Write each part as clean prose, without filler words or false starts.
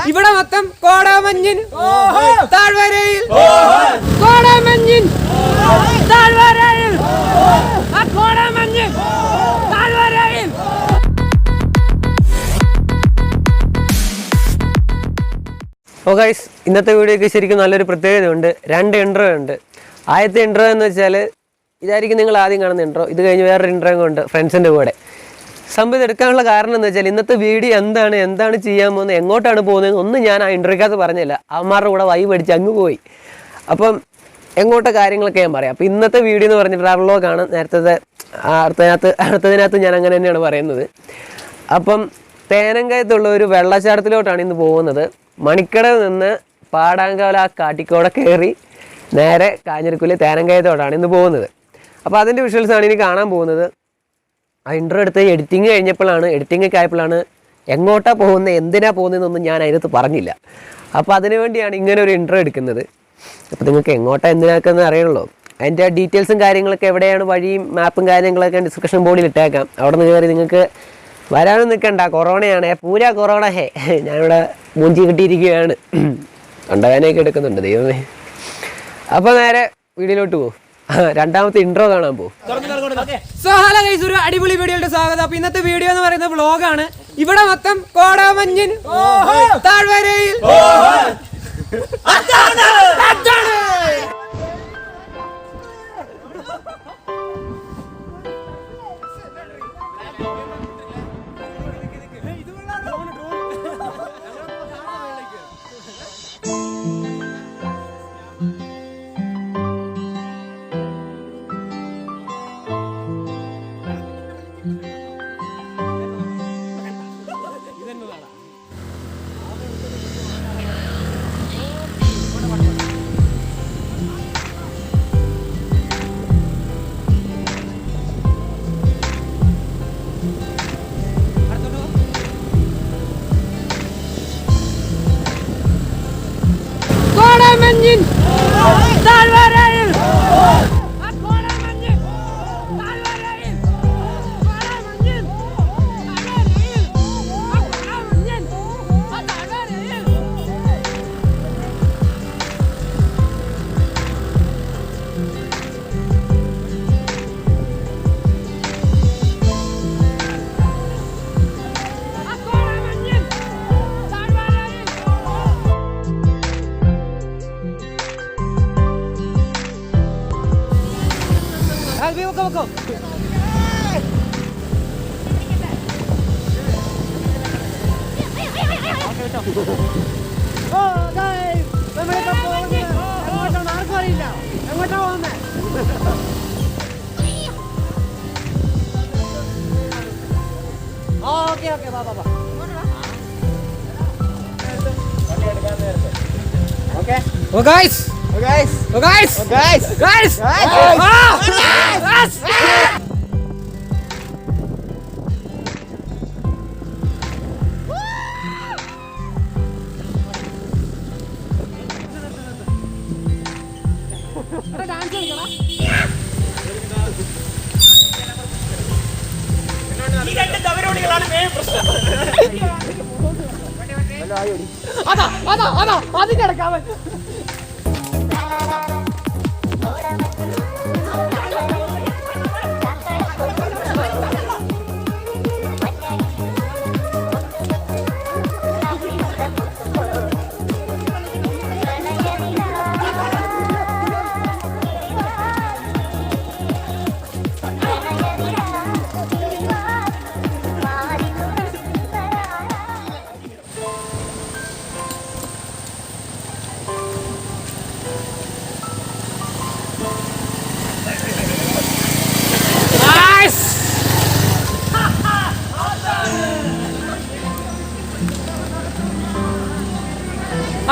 ഇവിടെ മൊത്തം കോടാമഞ്ഞിൻ താഴ്വരയിൽ കോടാമഞ്ഞിൻ താഴ്വരയിൽ കോടാമഞ്ഞിൻ താഴ്വരയിൽ. ഇന്നത്തെ വീഡിയോക്ക് ശരിക്കും നല്ലൊരു പ്രത്യേകതയുണ്ട്. 2 ഇൻട്രോ ഉണ്ട്. ആദ്യത്തെ ഇൻട്രോ എന്ന് വെച്ചാൽ ഇതായിരിക്കും നിങ്ങൾ ആദ്യം കാണുന്ന ഇൻട്രോ. ഇത് കഴിഞ്ഞ് വേറൊരു ഇൻട്രോ ഉണ്ട് ഫ്രണ്ട്സിൻ്റെ കൂടെ. സംഭവം എടുക്കാനുള്ള കാരണം എന്ന് വെച്ചാൽ ഇന്നത്തെ വീഡിയോ എന്താണ് ചെയ്യാൻ പോകുന്നത്, എങ്ങോട്ടാണ് പോകുന്നത് ഒന്നും ഞാൻ ആ ഇൻട്രോയ്ക്കകത്ത് പറഞ്ഞില്ല. അവന്മാരുടെ കൂടെ വൈ പഠിച്ച് അങ്ങ് പോയി. അപ്പം എങ്ങോട്ടെ കാര്യങ്ങളൊക്കെ ഞാൻ പറയാം. അപ്പോൾ ഇന്നത്തെ വീഡിയോ എന്ന് പറഞ്ഞ് ട്രാവലോഗാണ്. അടുത്തതിനകത്ത് ഞാൻ അങ്ങനെ തന്നെയാണ് പറയുന്നത്. അപ്പം തേനങ്കയത്തുള്ള ഒരു വെള്ളച്ചാട്ടത്തിലോട്ടാണ് ഇന്ന് പോകുന്നത്. മണിക്കടവ് നിന്ന് പാടാങ്കവല ആ കാട്ടിക്കോടെ കയറി നേരെ കാഞ്ഞിരക്കൊല്ലി തേനങ്കയത്തോട്ടാണ് ഇന്ന് പോകുന്നത്. അപ്പോൾ അതിൻ്റെ വിഷ്വൽസാണ് ഇനി കാണാൻ പോകുന്നത്. ആ ഇൻട്രോ എടുത്ത് എഡിറ്റിങ് ഒക്കെ ആയപ്പോഴാണ് എങ്ങോട്ടാണ് പോകുന്നത്, എന്തിനാണ് പോകുന്നതെന്നൊന്നും ഞാൻ അതിനകത്ത് പറഞ്ഞില്ല. അപ്പോൾ അതിനു വേണ്ടിയാണ് ഇങ്ങനെ ഒരു ഇൻട്രോ എടുക്കുന്നത്. അപ്പോൾ നിങ്ങൾക്ക് എങ്ങോട്ടാണ് എന്തിനാക്കെന്ന് അറിയണല്ലോ. അതിൻ്റെ ഡീറ്റെയിൽസും കാര്യങ്ങളൊക്കെ എവിടെയാണ് വഴിയും മാപ്പും കാര്യങ്ങളൊക്കെ ഡിസ്ക്രിപ്ഷൻ ബോർഡിൽ ഇട്ടേക്കാം. അവിടെ നിന്ന് കയറി നിങ്ങൾക്ക് വരാനും നിൽക്കണ്ട. കൊറോണയാണ്, പൂരാ കൊറോണ ഞാനിവിടെ മൂഞ്ചി കിട്ടിയിരിക്കുകയാണ്. തൊണ്ടവേനയൊക്കെ എടുക്കുന്നുണ്ട് ദൈവമേ. അപ്പോൾ നേരെ വീഡിയോയിലോട്ട് പോകും. രണ്ടാമത്തെ ഇൻട്രോ കാണാൻ പോകും. സോ ഹലോ ഗൈസ്, ഒരു അടിപൊളി വീഡിയോയുടെ സ്വാഗതം. അപ്പോൾ ഇന്നത്തെ വീഡിയോ എന്ന് പറയുന്നത് വ്ളോഗാണ്. ഇവിടെ മൊത്തം കോടാമഞ്ഞിൻ താഴ്വരയിൽ കോടാമഞ്ഞിൻ താഴ്വരയിൽ കോടാമഞ്ഞിൻ താഴ്വരയിൽ കോടാമഞ്ഞിൻ താഴ്വരയിൽ കോടാമഞ്ഞിൻ താഴ്വരയിൽ. Go. Okay, va. Okay. Oh guys. അതാ അതിന്റെ ഇടക്കാവൻ.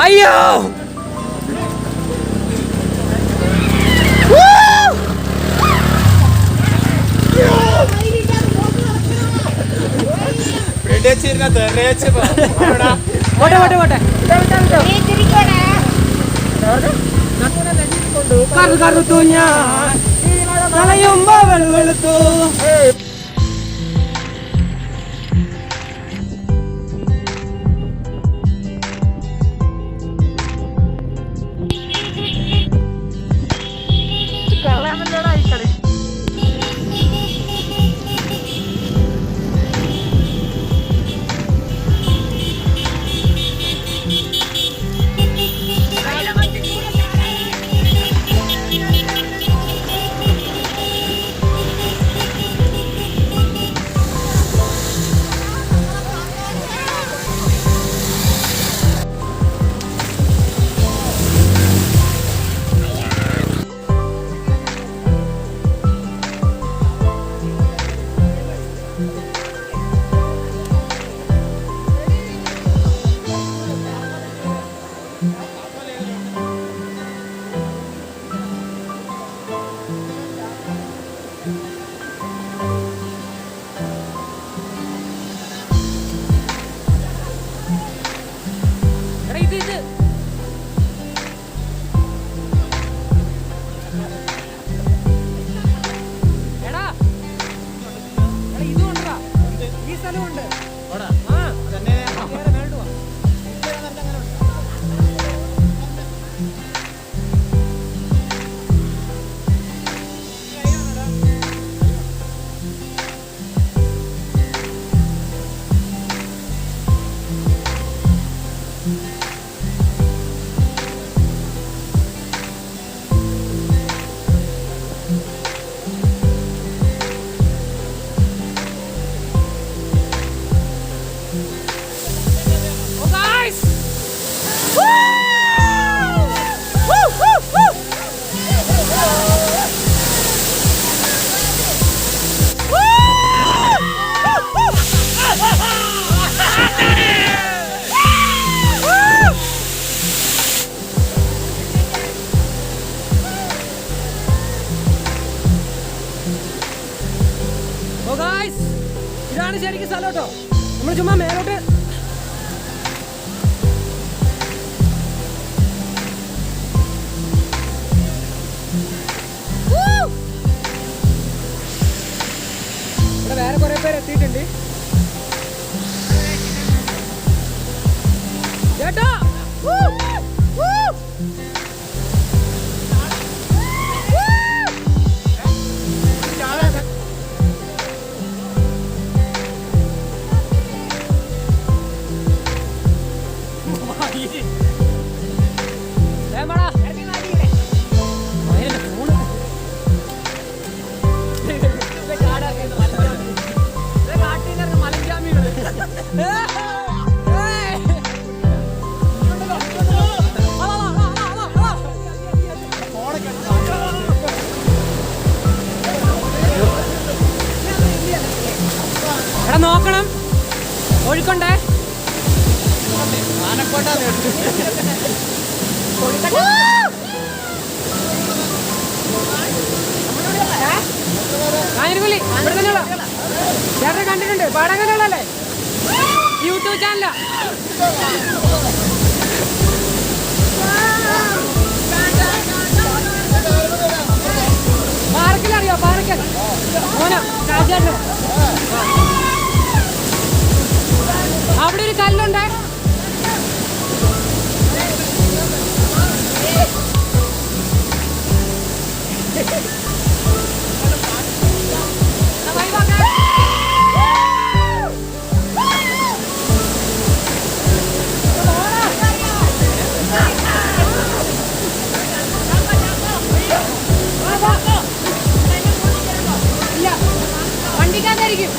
അയ്യോ ഇതാണ് ശരിക്കും സ്ഥലം കേട്ടോ. നമ്മൾ ചുമ്മാ മേലോട്ട് ഇവിടെ വേറെ കുറെ പേര് എത്തിയിട്ടുണ്ട് ചേട്ടാ. നോക്കണം ഒഴുക്കണ്ടേ. കാഞ്ഞിരക്കൊല്ലി ഇവിടെ തന്നെയുള്ള ചേട്ടനെ കണ്ടിട്ടുണ്ട്. പാടാങ്കല്ലുള്ളല്ലേ യൂട്യൂബ് ചാനലാ. പാർക്കിലറിയോ? പാർക്കൽ മോനോ രാജേട്ടനോ? അവിടെ ഒരു കല്ലുണ്ട്. ഇല്ല വണ്ടിക്കകത്തായിരിക്കും.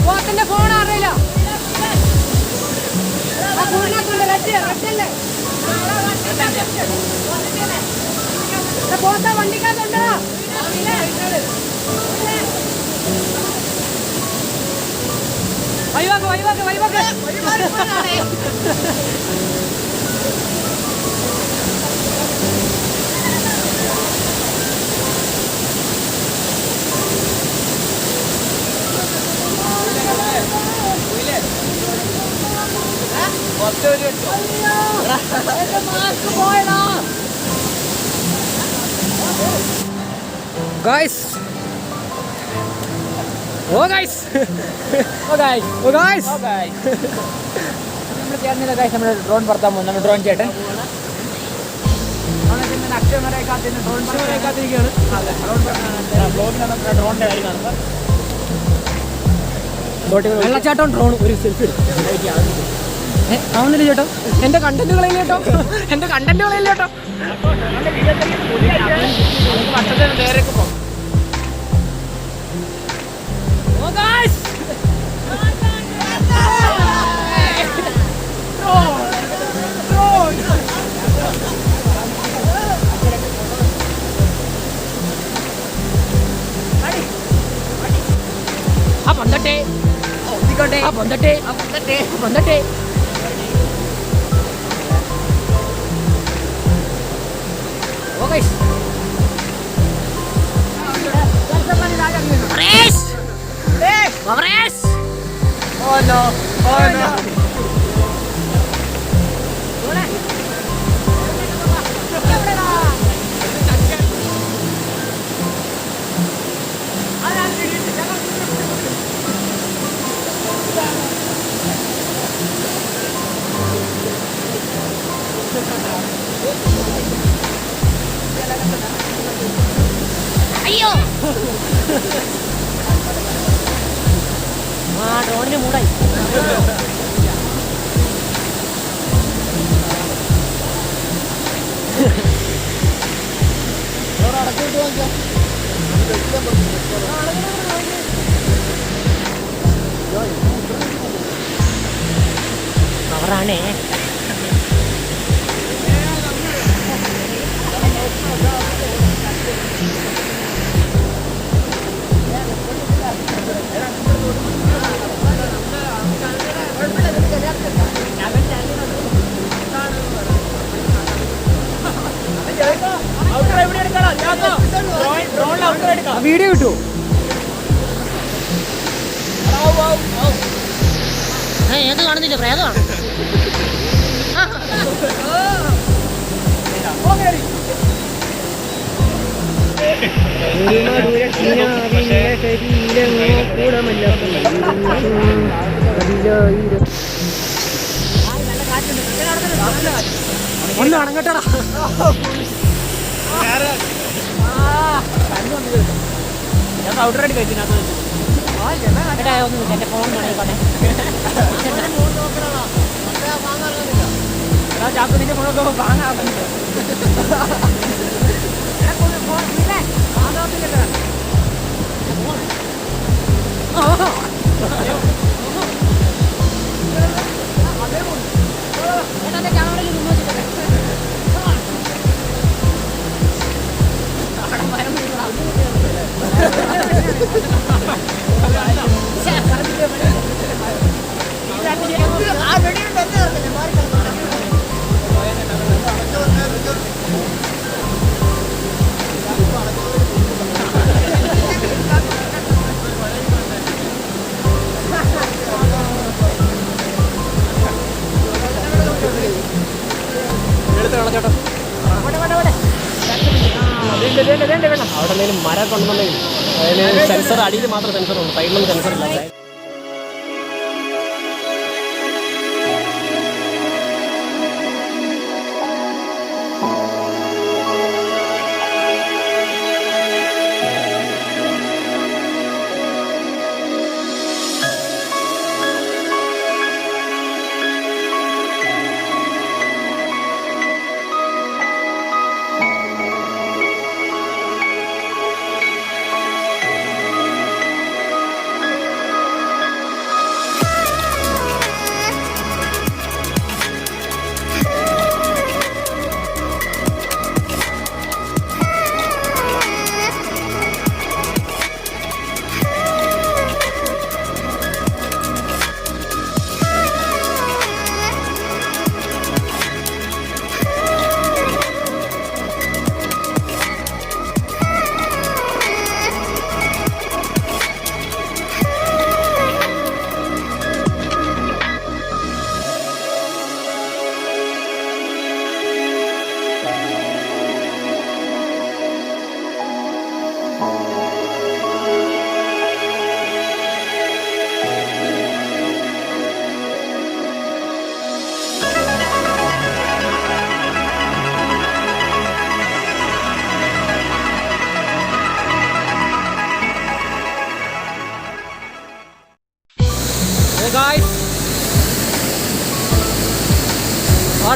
പോത്തിന്റെ ഫോൺ അറിയില്ല. പോത്ത വണ്ടിക്കകത്തുണ്ടോ? വഴിവാക്ക് വഴിവാക്ക് വഴിവാക്ക്. ഗായ്സ് ഓ ഗായ്സ് നമ്മൾ ഡ്രോൺ പറത്താൻ പോകും. നമ്മൾ ഡ്രോൺ ചേട്ടൻ കാത്തിരിക്കുകയാണ്. വെള്ളച്ചാട്ടം ഡ്രോൺ ഒരു സെൽഫി ആവുന്നില്ല ചേട്ടോ. എന്റെ കണ്ടന്റുകളില്ല കേട്ടോ. എന്റെ കണ്ടന്റുകളില്ല കേട്ടോ. അയ്യോ ഡ്രോണിന് മൂടായി. അവരാണേ വീഡിയോ കിട്ടുമോ? ഏത് കാണുന്നില്ല, പ്രേതമാണ്. ഒന്ന് അണങ്ങട്ടടാ. ഞാൻ ഔട്ടറായിട്ട് കഴിച്ചിനകത്ത് എന്റെ ഫോൺ ചാക്ക് നിന്റെ ഫോണൊക്കെ വാങ്ങാറുണ്ട്. അവിടെ എന്തെങ്കിലും മരം കൊണ്ടുവന്നെങ്കിൽ അതിന് സെൻസർ അടിയിൽ മാത്രം സെൻസറുണ്ട്, സൈഡിലൊന്നും സെൻസറില്ല.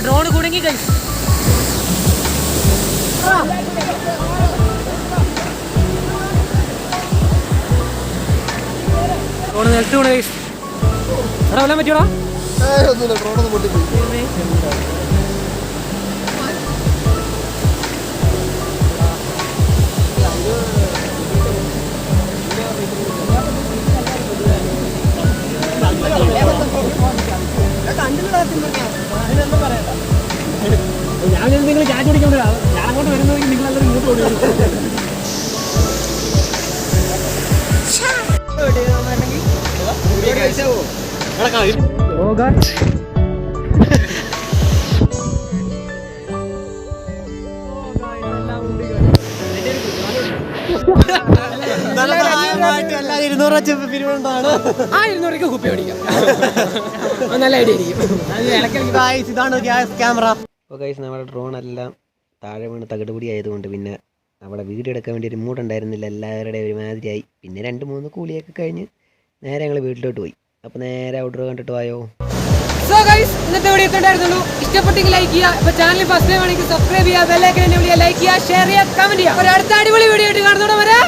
ഡ്രോൺ കുടുങ്ങി ഗൈസ്. ഡ്രോൺ നിലത്ത് വീണ് ഗൈസ്. എടാ വല്ലാൻ പറ്റിയോടാ? ഡ്രോണൊന്നും പൊട്ടിപ്പോയി. ഞാൻ നിങ്ങൾ ചാറ്റ് പിടിക്കൊണ്ടാ ഞാൻ അങ്ങോട്ട് വരുന്നതെങ്കിൽ നിങ്ങളെല്ലാവരും ഇങ്ങോട്ട് ഓടി വരും. കുപ്പി ഓടിക്കാം. നല്ല ഐഡിയ ആയിരിക്കും. ഇതാണ് ക്യാമറ. അപ്പോൾ ഗൈസ് നമ്മുടെ ഡ്രോൺ എല്ലാം താഴെ വീണ് തകിടുപൊടി ആയതുകൊണ്ട് പിന്നെ അവിടെ വീഡിയോ എടുക്കാൻ വേണ്ടി ഒരു മൂടുണ്ടായിരുന്നില്ല. എല്ലാവരുടെയും ഒരുമാതിരിയായി. പിന്നെ 2-3 കൂലിയൊക്കെ കഴിഞ്ഞ് നേരെ ഞങ്ങൾ വീട്ടിലോട്ട് പോയി. അപ്പോൾ നേരെ ഔട്ട്ഡോർ കണ്ടിട്ട് പോയോ. സോ ഗൈസ് ഇന്നത്തെ വീഡിയോ ഇത്രയുണ്ടായിരുന്നുള്ളൂ. ഇഷ്ടപ്പെട്ടെങ്കിൽ ലൈക്ക് ചെയ്യുക. ഇപ്പോൾ ചാനൽ ഫസ്റ്റ് ടൈം ആണെങ്കിൽ സബ്സ്ക്രൈബ് ചെയ്യുക. ബെൽ ഐക്കൺ എന്നെ വിളിക്കുക. ലൈക്ക് ചെയ്യുക, ഷെയർ ചെയ്യുക, കമന്റ് ചെയ്യുക. ഒരു അടുത്ത അടിപൊളി വീഡിയോ ആയിട്ട് കാണുന്നതോടെ വരെ